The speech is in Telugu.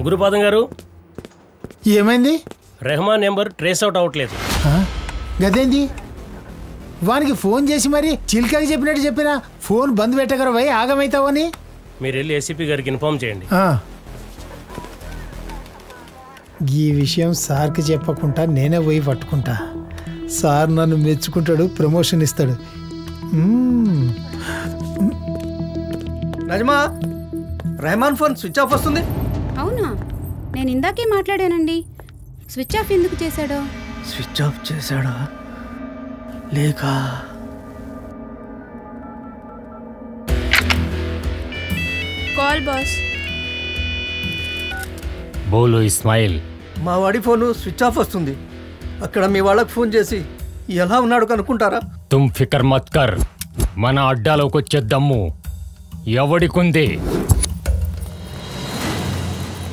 గురుపాదం గారు ఏమైంది? రెహమాన్ నెంబర్ ట్రేస్ అవుట్ అవ్వట్లేదు. గదేంది? వానికి ఫోన్ చేసి మరి చిల్కకి చెప్పినట్టు చెప్పినా ఫోన్ బంద్ పెట్టగలరు పోయి ఆగమైతావని. మీరు వెళ్ళి ఏసీపీ గారికి ఇన్ఫార్మ్ చేయండి. ఈ విషయం సార్కి చెప్పకుండా నేనే పోయి పట్టుకుంటా. సార్ నన్ను మెచ్చుకుంటాడు, ప్రమోషన్ ఇస్తాడు. నజమా, రెహమాన్ ఫోన్ స్విచ్ ఆఫ్ వస్తుంది. అవునా? నేను ఇందాకే మాట్లాడానండి. స్విచ్ ఆఫ్ ఎందుకు చేశాడో? స్విచ్ ఆఫ్ చేశాడా లేక కాల్ బాస్. బోలో ఇస్మాయిల్. మా వాడి ఫోను స్విచ్ ఆఫ్ వస్తుంది. అక్కడ మీ వాళ్ళకి ఫోన్ చేసి ఎలా ఉన్నాడు కనుక్కుంటారా? తుమ్ ఫికర్ మత్ కర్, మన అడ్డాలోకి వచ్చే దమ్ము ఎవడికుంది?